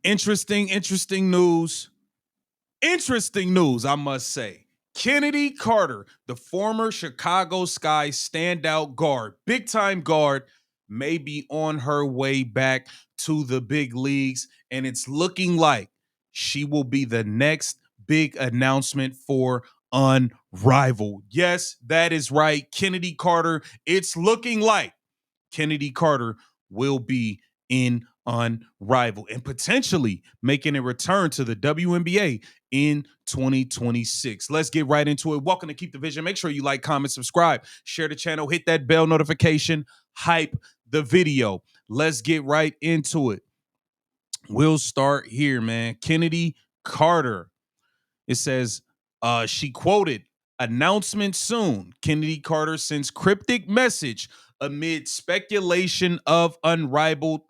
Interesting news. Interesting news, I must say. Kennedy Carter, the former Chicago Sky standout guard, big time guard, may be on her way back to the big leagues. And it's looking like she will be the next big announcement for Unrivaled. Yes, that is right. Kennedy Carter. It's looking like Kennedy Carter will be in Unrivaled and potentially making a return to the WNBA in 2026. Let's get right into it. Welcome to Keep the Vision. Make sure you like, comment, subscribe, share the channel, hit that bell notification, hype the video. Let's get right into it. We'll start here, man. Kennedy Carter. It says, she quoted, announcement soon. Kennedy Carter sends cryptic message amid speculation of unrivaled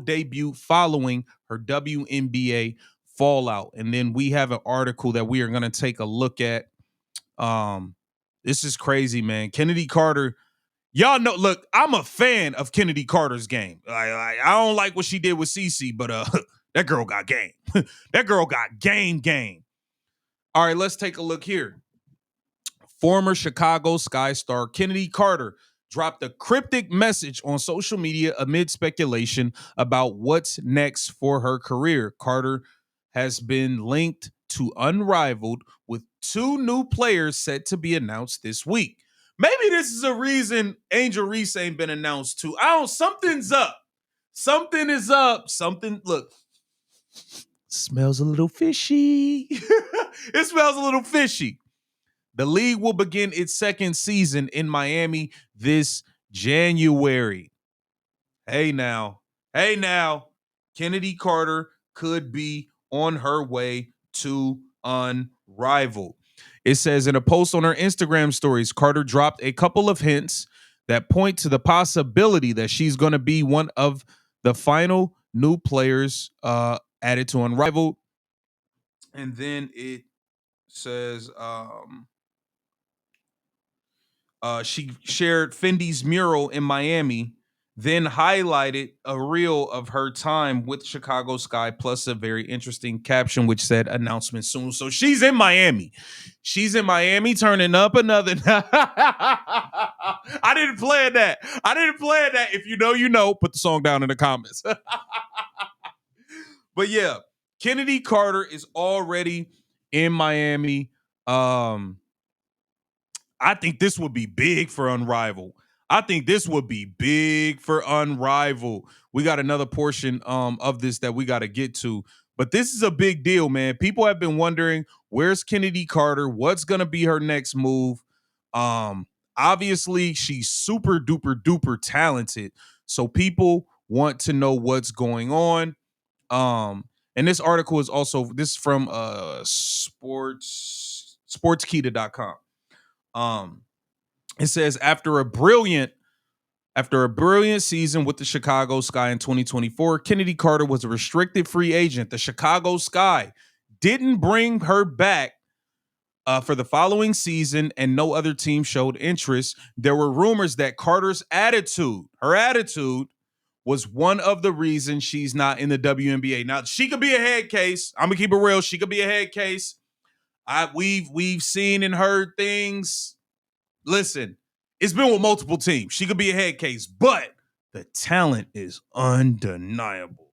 debut following her WNBA fallout. And then we have an article that we are going to take a look at. This is crazy, man. Kennedy Carter. Y'all know, look, I'm a fan of Kennedy Carter's game. I don't like what she did with Cece, but that girl got game. That girl got game. All right, let's take a look here. Former Chicago Sky star Kennedy Carter dropped a cryptic message on social media amid speculation about what's next for her career. Carter has been linked to Unrivaled with 2 new players set to be announced this week. Maybe this is a reason Angel Reese ain't been announced too. Something's up. Something is up. Look, smells a little fishy. It smells a little fishy. The league will begin its second season in Miami this January. Hey now. Kennedy Carter could be on her way to Unrivaled. It says in a post on her Instagram stories, Carter dropped a couple of hints that point to the possibility that she's going to be one of the final new players added to Unrivaled. And then it says she shared Fendi's mural in Miami, then highlighted a reel of her time with Chicago Sky, plus a very interesting caption which said announcement soon. So she's in Miami. She's in Miami turning up another. I didn't plan that. If you know, you know. Put the song down in the comments. But yeah, Kennedy Carter is already in Miami. I think this would be big for Unrivaled. We got another portion of this that we got to get to. But this is a big deal, man. People have been wondering, where's Kennedy Carter? What's going to be her next move? Obviously, she's super duper talented. So people want to know what's going on. And this article is also from sportskita.com. It says after a brilliant season with the Chicago Sky in 2024, Kennedy Carter was a restricted free agent. The Chicago Sky didn't bring her back for the following season, and no other team showed interest. There were rumors that Carter's attitude, was one of the reasons she's not in the WNBA. Now, she could be a head case. I'm gonna keep it real. She could be a head case. We've seen and heard things. Listen, it's been with multiple teams. She could be a head case, but the talent is undeniable.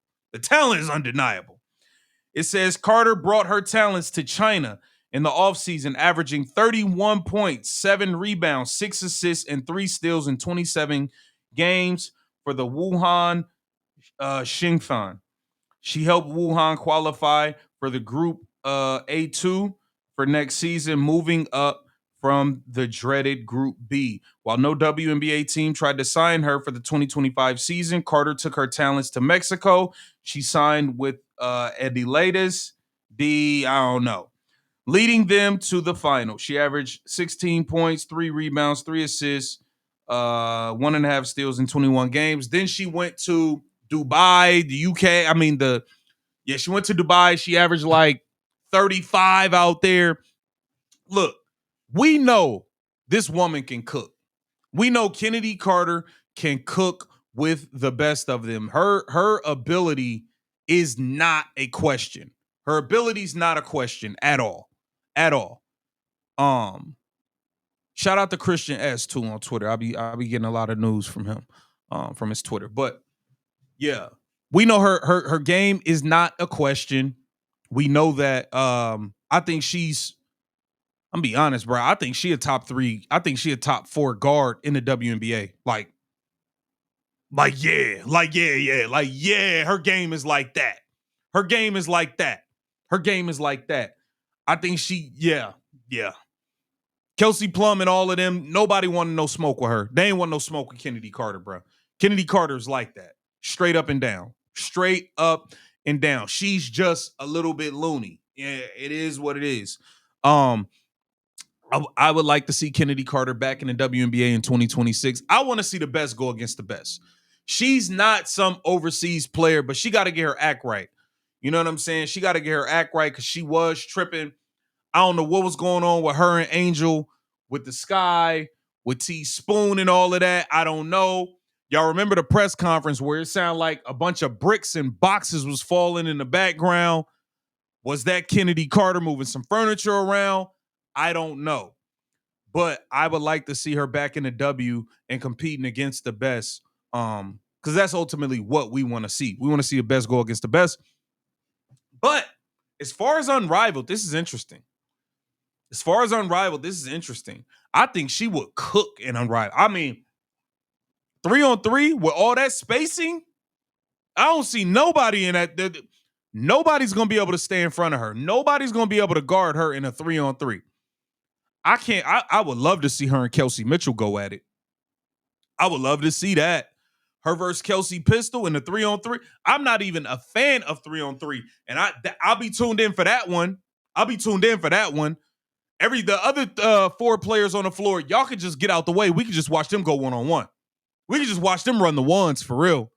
It says Carter brought her talents to China in the offseason, averaging 31 points, 7 rebounds, 6 assists, and 3 steals in 27 games for the Wuhan Xingfan. She helped Wuhan qualify for the Group A2 for next season, moving up from the dreaded Group B. While no WNBA team tried to sign her for the 2025 season, Carter took her talents to Mexico. She signed with Ediledes leading them to the final. She averaged 16 points, 3 rebounds, 3 assists, 1.5 steals in 21 games. Then she went to Dubai, the UK. She went to Dubai. She averaged like 35 out there. Look, we know this woman can cook. We know Kennedy Carter can cook with the best of them. Her ability is not a question. Her ability is not a question at all. At all. Shout out to Christian S too on Twitter. I'll be getting a lot of news from him, from his Twitter. But yeah, we know her game is not a question. We know that. I think she's. I'm gonna be honest, bro. I think she a top 3. I think she a top 4 guard in the WNBA. Yeah. Her game is like that. Her game is like that. Her game is like that. I think yeah. Kelsey Plum and all of them, nobody wanted no smoke with her. They ain't want no smoke with Kennedy Carter, bro. Kennedy Carter is like that. Straight up and down. Straight up and down. She's just a little bit loony. Yeah, it is what it is. I would like to see Kennedy Carter back in the WNBA in 2026. I want to see the best go against the best. She's not some overseas player, but she got to get her act right. You know what I'm saying? She got to get her act right because she was tripping. I don't know what was going on with her and Angel, with the Sky, with T Spoon and all of that. I don't know. Y'all remember the press conference where it sounded like a bunch of bricks and boxes was falling in the background? Was that Kennedy Carter moving some furniture around? I don't know. But I would like to see her back in the W and competing against the best. Because that's ultimately what we want to see. We want to see the best go against the best. But as far as Unrivaled, this is interesting. I think she would cook in Unrivaled. I mean, 3-on-3 with all that spacing, I don't see nobody in that. Nobody's going to be able to stay in front of her. Nobody's going to be able to guard her in a 3-on-3. I would love to see her and Kelsey Mitchell go at it. I would love to see that. Her versus Kelsey Pistol in the 3-on-3. I'm not even a fan of 3-on-3. And I'll be tuned in for that one. The other 4 players on the floor, y'all could just get out the way. We could just watch them go one-on-one. We could just watch them run the ones for real.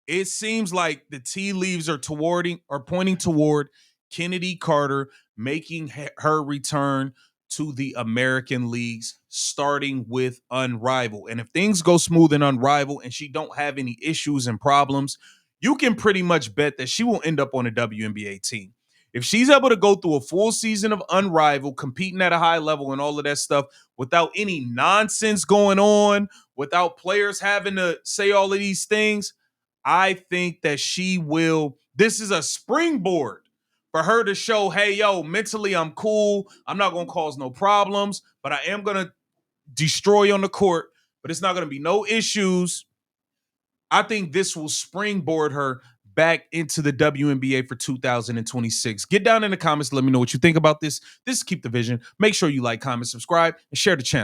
It seems like the tea leaves are pointing toward Kennedy Carter making her return to the American leagues, starting with Unrivaled. And if things go smooth in Unrivaled and she don't have any issues and problems, you can pretty much bet that she will end up on a WNBA team. If she's able to go through a full season of Unrivaled, competing at a high level and all of that stuff without any nonsense going on, without players having to say all of these things, I think that she will. This is a springboard for her to show, hey, yo, mentally I'm cool. I'm not going to cause no problems, but I am going to destroy on the court, but it's not going to be no issues. I think this will springboard her back into the WNBA for 2026. Get down in the comments. Let me know what you think about this. This is Keep the Vision. Make sure you like, comment, subscribe, and share the channel.